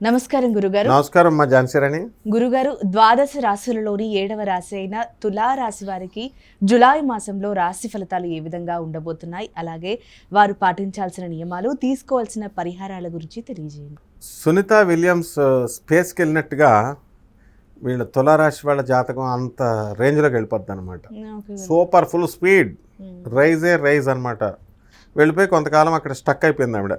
నమస్కారం గురుగారు. నమస్కారం మా ఝాన్సీరాణి. గురుగారు, ద్వాదశ రాశులలోని 7వ రాశి అయిన తులా రాశి వారికి జులై మాసంలో రాశి ఫలితాలు ఏ విధంగా ఉండబోతున్నాయి, అలాగే వారు పాటించాల్సిన నియమాలు, తీసుకోవాల్సిన పరిహారాల గురించి తెలియజేయండి. సునీత విలియమ్స్ స్పేస్కి వెళ్ళినట్టుగా వీళ్ళ తులారాశి వాళ్ళ జాతకం అంత రేంజ్లోకి వెళ్ళిపోద్ది అనమాట. సూపర్ ఫుల్ స్పీడ్ రైజ్ అనమాట. వెళ్ళిపోయి కొంతకాలం అక్కడ స్టక్ అయిపోయింది ఆవిడ.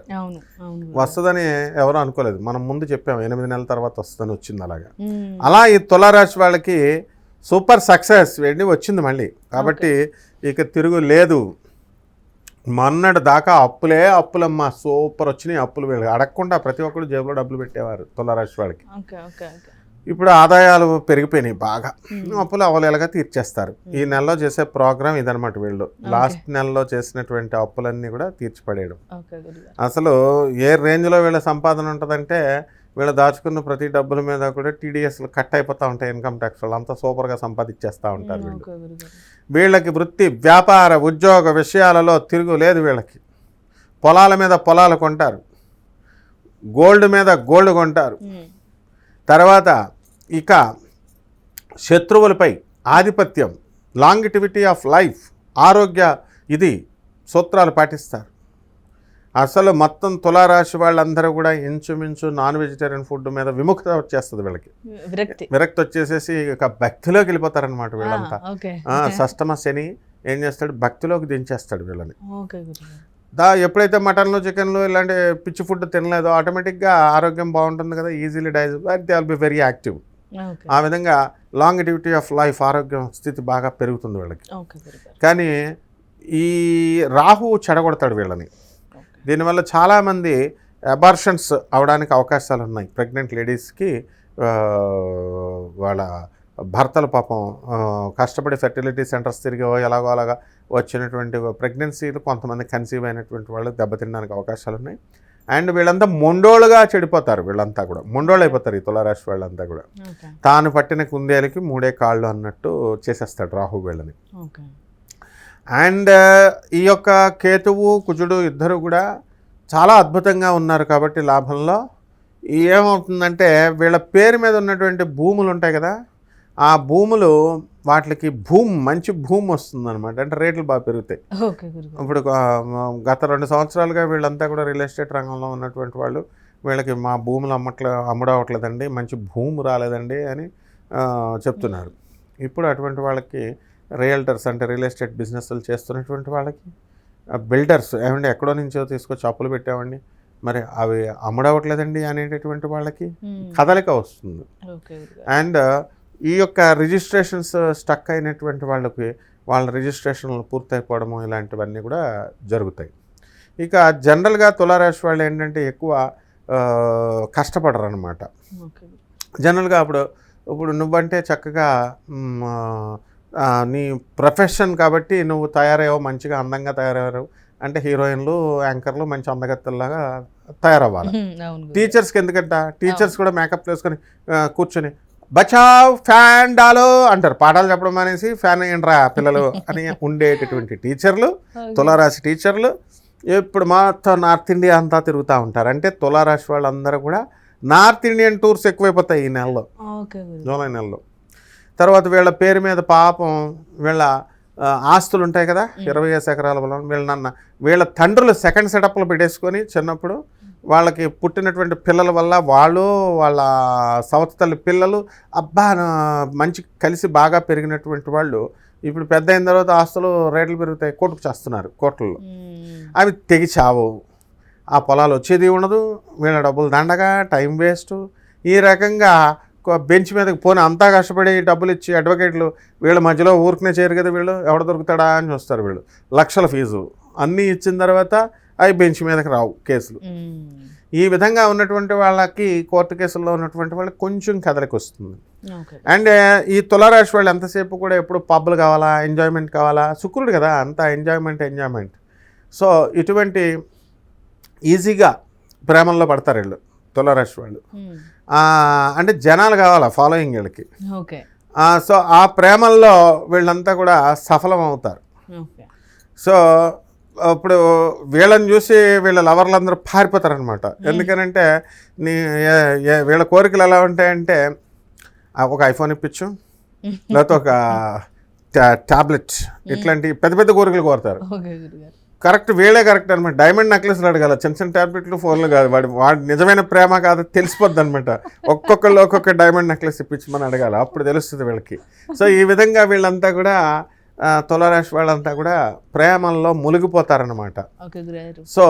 వస్తుందని ఎవరో అనుకోలేదు. మనం ముందు చెప్పాము 8 నెలల తర్వాత వస్తుందని, వచ్చింది అలాగా. అలా ఈ తులారాశి వాళ్ళకి సూపర్ సక్సెస్ వెళ్ళి వచ్చింది మళ్ళీ. కాబట్టి ఇక తిరుగు లేదు. మొన్నటి దాకా అప్పులమ్మా సూపర్ వచ్చినాయి అప్పులు. వీళ్ళకి అడగకుండా ప్రతి ఒక్కరు జేబులో డబ్బులు పెట్టేవారు తులారాశి వాళ్ళకి. ఇప్పుడు ఆదాయాలు పెరిగిపోయినాయి బాగా, అప్పులు అవలేలుగా తీర్చేస్తారు. ఈ నెలలో చేసే ప్రోగ్రామ్ ఇదనమాట. వీళ్ళు లాస్ట్ నెలలో చేసినటువంటి అప్పులన్నీ కూడా తీర్చిపడేయడం. అసలు ఏ రేంజ్లో వీళ్ళ సంపాదన ఉంటుందంటే, వీళ్ళు దాచుకున్న ప్రతి డబ్బుల మీద కూడా టీడీఎస్లు కట్ అయిపోతూ ఉంటాయి, ఇన్కమ్ ట్యాక్స్ వాళ్ళు అంతా సూపర్గా సంపాదించేస్తూ ఉంటారు వీళ్ళు. వీళ్ళకి వృత్తి, వ్యాపార, ఉద్యోగ విషయాలలో తిరుగు లేదు వీళ్ళకి. పొలాల మీద పొలాలు కొంటారు, గోల్డ్ మీద గోల్డ్ కొంటారు. తర్వాత ఇక శత్రువులపై ఆధిపత్యం, లాంగిటివిటీ ఆఫ్ లైఫ్, ఆరోగ్య ఇది సూత్రాలు పాటిస్తారు. అసలు మొత్తం తులారాశి వాళ్ళందరూ కూడా ఇంచుమించు నాన్ వెజిటేరియన్ ఫుడ్ మీద విముఖత వచ్చేస్తుంది వీళ్ళకి. విరక్తి వచ్చేసేసి ఇక భక్తిలోకి వెళ్ళిపోతారనమాట వీళ్ళంతా. షష్టమ శని ఏం చేస్తాడు, భక్తిలోకి దించేస్తాడు వీళ్ళని. ఎప్పుడైతే మటన్లు, చికెన్లు ఇలాంటి పిచ్చి ఫుడ్ తినలేదో ఆటోమేటిక్గా ఆరోగ్యం బాగుంటుంది కదా, easily digest, they will be very active. ఆ విధంగా లాంగిటివిటీ ఆఫ్ లైఫ్, ఆరోగ్యం స్థితి బాగా పెరుగుతుంది వీళ్ళకి. కానీ ఈ రాహు చెడగొడతాడు వీళ్ళని. దీనివల్ల చాలామంది అబార్షన్స్ అవడానికి అవకాశాలు ఉన్నాయి. ప్రెగ్నెంట్ లేడీస్కి వాళ్ళ భర్తలు పాపం కష్టపడి ఫెర్టిలిటీ సెంటర్స్ తిరిగి ఎలాగో అలాగా వచ్చినటువంటి ప్రెగ్నెన్సీలు కొంతమంది కన్సీవ్ అయినటువంటి వాళ్ళు దెబ్బతినడానికి అవకాశాలు ఉన్నాయి. అండ్ వీళ్ళంతా మొండోళ్ళుగా చెడిపోతారు. వీళ్ళంతా కూడా మొండోళ్ళు అయిపోతారు. ఈ తులారాశి వాళ్ళంతా కూడా తాను పట్టిన కుందేలకి 3 కాళ్ళు అన్నట్టు చేసేస్తాడు రాహు వీళ్ళని. అండ్ ఈ యొక్క కేతువు, కుజుడు ఇద్దరు కూడా చాలా అద్భుతంగా ఉన్నారు. కాబట్టి లాభంలో ఏమవుతుందంటే, వీళ్ళ పేరు మీద ఉన్నటువంటి భూములు ఉంటాయి కదా, ఆ భూములు వాటికి మంచి భూమి వస్తుంది అనమాట. అంటే రేట్లు బాగా పెరుగుతాయి. ఇప్పుడు గత 2 సంవత్సరాలుగా వీళ్ళంతా కూడా రియల్ ఎస్టేట్ రంగంలో ఉన్నటువంటి వాళ్ళు, వీళ్ళకి మా భూములు అమ్ముడవట్లేదండి, మంచి భూమి రాలేదండి అని చెప్తున్నారు. ఇప్పుడు అటువంటి వాళ్ళకి రియల్టర్స్, అంటే రియల్ ఎస్టేట్ బిజినెస్లు చేస్తున్నటువంటి వాళ్ళకి, బిల్డర్స్ ఏమంటే ఎక్కడో నుంచో తీసుకొచ్చి అప్పులు పెట్టామండి, మరి అవి అమ్ముడవట్లేదండి అనేటటువంటి వాళ్ళకి కదలిక వస్తుంది. అండ్ ఈ యొక్క రిజిస్ట్రేషన్స్ స్టక్ అయినటువంటి వాళ్ళకి వాళ్ళ రిజిస్ట్రేషన్లు పూర్తయిపోవడము ఇలాంటివన్నీ కూడా జరుగుతాయి. ఇక జనరల్గా తులారాశి వాళ్ళు ఏంటంటే ఎక్కువ కష్టపడరు అనమాట. జనరల్గా ఇప్పుడు నువ్వంటే చక్కగా నీ ప్రొఫెషన్ కాబట్టి నువ్వు తయారయ్యావు, మంచిగా అందంగా తయారయ్యావు అంటే హీరోయిన్లు, యాంకర్లు మంచి అందగత్తెల్లాగా తయారవ్వాలి. టీచర్స్కి ఎందుకంటే టీచర్స్ కూడా మేకప్ వేసుకొని కూర్చొని బచావ్ ఫ్యాన్ డాలో అంటారు, పాఠాలు చెప్పడం అనేసి ఫ్యాన్ ఏంట్రా పిల్లలు అని ఉండేటటువంటి టీచర్లు, తులారాశి టీచర్లు ఇప్పుడు మొత్తం నార్త్ ఇండియా అంతా తిరుగుతూ ఉంటారు. అంటే తులారాశి వాళ్ళందరూ కూడా నార్త్ ఇండియన్ టూర్స్ ఎక్కువైపోతాయి ఈ నెలలో, జూలై నెలలో. తర్వాత వీళ్ళ పేరు మీద పాపం వీళ్ళ ఆస్తులు ఉంటాయి కదా, 20 ఎకరాల పొలం. వీళ్ళ తండ్రులు సెకండ్ సెటప్లు పెట్టేసుకొని చిన్నప్పుడు వాళ్ళకి పుట్టినటువంటి పిల్లల వల్ల వాళ్ళు, వాళ్ళ సంవత్సరాల పిల్లలు అబ్బా మంచి కలిసి బాగా పెరిగినటువంటి వాళ్ళు ఇప్పుడు పెద్ద అయిన తర్వాత ఆస్తులు రేట్లు పెరుగుతాయి, కోర్టుకు చేస్తున్నారు కోర్టుల్లో. అవి తెగి చావు, ఆ పొలాలు వచ్చేది ఉండదు, వీళ్ళ డబ్బులు దండగా, టైం వేస్ట్. ఈ రకంగా బెంచ్ మీదకి పోనీ అంతా కష్టపడి డబ్బులు ఇచ్చి అడ్వకేట్లు వీళ్ళ మధ్యలో ఊరుకునే చేయరు కదా, వీళ్ళు ఎవడ దొరుకుతాడా అని చూస్తారు. వీళ్ళు లక్షల ఫీజు అన్నీ ఇచ్చిన తర్వాత అవి బెంచ్ మీదకి రావు కేసులు. ఈ విధంగా ఉన్నటువంటి వాళ్ళకి కోర్టు కేసుల్లో ఉన్నటువంటి వాళ్ళకి కొంచెం కదలికి వస్తుంది. అండ్ ఈ తులారాశి వాళ్ళు ఎంతసేపు కూడా ఎప్పుడు పబ్బులు కావాలా, ఎంజాయ్మెంట్ కావాలా, శుక్రుడు కదా అంతా ఎంజాయ్మెంట్. సో ఇటువంటి ఈజీగా ప్రేమల్లో పడతారు వీళ్ళు తులారాశి వాళ్ళు. అంటే జనాలు కావాలా ఫాలోయింగ్ వీళ్ళకి. సో ఆ ప్రేమల్లో వీళ్ళంతా కూడా సఫలం అవుతారు. సో ఇప్పుడు వీళ్ళని చూసి వీళ్ళ లవర్లందరూ పారిపోతారనమాట. ఎందుకనంటే వీళ్ళ కోరికలు ఎలా ఉంటాయంటే ఒక ఐఫోన్ ఇప్పించు, లేకపోతే ఒక ట్యాబ్లెట్, ఇట్లాంటి పెద్ద పెద్ద కోరికలు కోరుతారు. కరెక్ట్, వీళ్ళే కరెక్ట్ అనమాట. డైమండ్ నెక్లెస్లు అడగాల, చిన్న చిన్న ట్యాబ్లెట్లు, ఫోన్లు కాదు. వాడి నిజమైన ప్రేమ కాదు తెలిసిపోద్ది అనమాట. ఒక్కొక్కళ్ళు ఒక్కొక్క డైమండ్ నెక్లెస్ ఇప్పించమని అడగాల, అప్పుడు తెలుస్తుంది వీళ్ళకి. సో ఈ విధంగా వీళ్ళంతా కూడా తులారాశి వాళ్ళంతా కూడా ప్రేమల్లో మునిగిపోతారనమాట. సో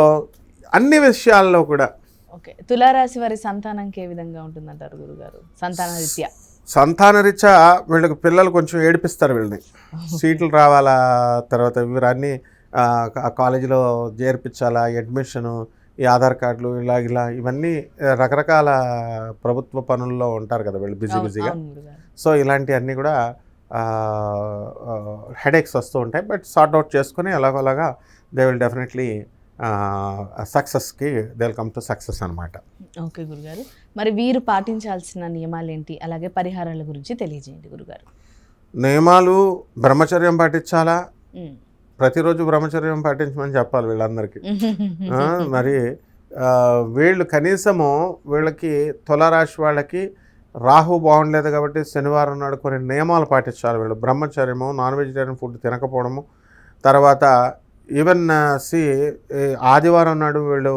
అన్ని విషయాల్లో కూడా. ఓకే, తులారాశి వారి సంతానంకి ఏ విధంగా ఉంటుందంటారు గురుగారు? సంతానరీత్యా వీళ్ళకి పిల్లలు కొంచెం ఏడిపిస్తారు వీళ్ళని. సీట్లు రావాలా, తర్వాత వీరన్నీ కాలేజీలో చేర్పించాలా, అడ్మిషను, ఈ ఆధార్ కార్డులు, ఇలా ఇవన్నీ రకరకాల ప్రభుత్వ పనుల్లో ఉంటారు కదా వీళ్ళు బిజీగా. సో ఇలాంటివన్నీ కూడా హెడేక్స్ వస్తూ ఉంటాయి. బట్ సార్ట్ అవుట్ చేసుకుని ఎలాగోలాగా దే విల్ డెఫినెట్లీ సక్సెస్కి they will come to success అనమాట. ఓకే గురుగారు, మరి వీరు పాటించాల్సిన నియమాలు ఏంటి, అలాగే పరిహారాల గురించి తెలియజేయండి గురుగారు. నియమాలు బ్రహ్మచర్యం పాటించాలా, ప్రతిరోజు బ్రహ్మచర్యం పాటించమని చెప్పాలి వీళ్ళందరికీ. మరి వీళ్ళు కనీసము వీళ్ళకి తులారాశి వాళ్ళకి రాహు బాగుండలేదు కాబట్టి శనివారం నాడు కొన్ని నియమాలు పాటించాలి వీళ్ళు. బ్రహ్మచర్యము, నాన్ వెజిటేరియన్ ఫుడ్ తినకపోవడము, తర్వాత ఈవెన్ ఆదివారం నాడు వీళ్ళు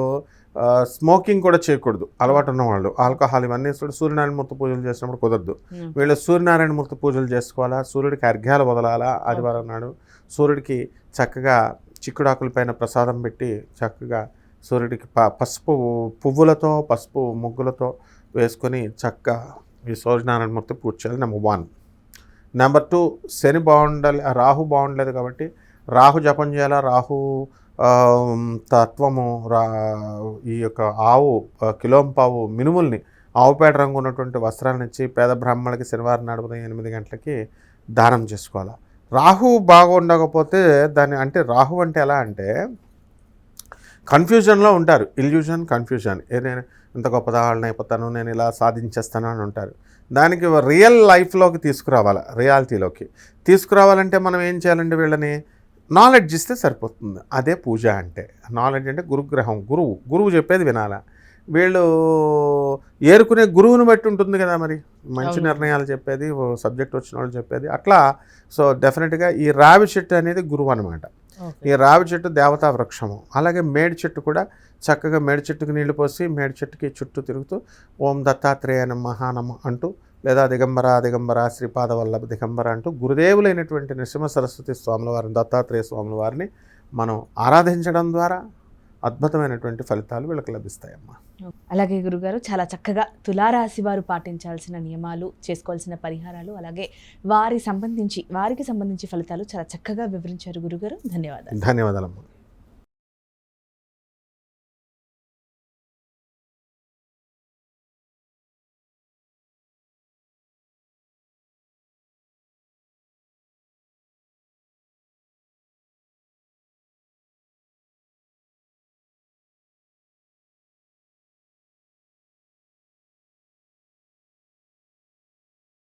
స్మోకింగ్ కూడా చేయకూడదు. అలవాటు ఉన్నవాళ్ళు ఆల్కహాల్ ఇవన్నీ సూర్యనారాయణ మూర్తి పూజలు చేసినప్పుడు కుదరదు. వీళ్ళు సూర్యనారాయణ మూర్తి పూజలు చేసుకోవాలా, సూర్యుడికి అర్ఘ్యాలు వదలాలా. ఆదివారం నాడు సూర్యుడికి చక్కగా చిక్కుడాకుల పైన ప్రసాదం పెట్టి చక్కగా సూర్యుడికి పసుపు పువ్వులతో, పసుపు ముగ్గులతో వేసుకొని చక్కగా ఈ సూర్యనారాయణ మూర్తి పూజ చేయాలి. నెంబర్ 1. నెంబర్ 2, శని బాగుండాలి, రాహు బాగుండలేదు కాబట్టి రాహు జపం చేయాలా. రాహు తత్వము ఈ యొక్క ఆవు కిలోంపావు మినుముల్ని, ఆవుపేట రంగు ఉన్నటువంటి వస్త్రాలను ఇచ్చి పేద బ్రాహ్మణులకి శనివారం నాడు ఉదయం 8 గంటలకి దానం చేసుకోవాలి. రాహు బాగుండకపోతే దాన్ని, అంటే రాహు అంటే ఎలా అంటే కన్ఫ్యూజన్లో ఉంటారు. Illusion, confusion. నేను ఇంత గొప్పదాళ్ళని అయిపోతాను, నేను ఇలా సాధించేస్తాను అని ఉంటారు. దానికి రియల్ లైఫ్లోకి తీసుకురావాలి, రియాలిటీలోకి తీసుకురావాలంటే మనం ఏం చేయాలంటే వీళ్ళని నాలెడ్జ్ ఇస్తే సరిపోతుంది. అదే పూజ అంటే. నాలెడ్జ్ అంటే గురుగ్రహం, గురువు చెప్పేది వినాలా. వీళ్ళు ఏరుకునే గురువుని బట్టి ఉంటుంది కదా, మరి మంచి నిర్ణయాలు చెప్పేది, సబ్జెక్ట్ వచ్చిన వాళ్ళు చెప్పేది అట్లా. సో డెఫినెట్గా ఈ రావి చెట్టు అనేది గురువు అనమాట. ఈ రావి చెట్టు దేవతా వృక్షము. అలాగే మేడి చెట్టు కూడా చక్కగా మేడి చెట్టుకు నీళ్లు పోసి మేడి చెట్టుకి చుట్టూ తిరుగుతూ ఓం దత్తాత్రేయ నమః అంటూ, లేదా దిగంబర శ్రీపాద వల్లభ దిగంబర అంటూ గురుదేవులైనటువంటి నృసింహ సరస్వతి స్వాముల వారిని, దత్తాత్రేయ స్వాముల వారిని మనం ఆరాధించడం ద్వారా అద్భుతమైనటువంటి ఫలితాలు వీళ్ళకి లభిస్తాయమ్మా. అలాగే గురుగారు, చాలా చక్కగా తులారాశి వారు పాటించాల్సిన నియమాలు, చేసుకోవాల్సిన పరిహారాలు, అలాగే వారికి సంబంధించి ఫలితాలు చాలా చక్కగా వివరించారు గురుగారు. ధన్యవాదాలు. ధన్యవాదాలమ్మా.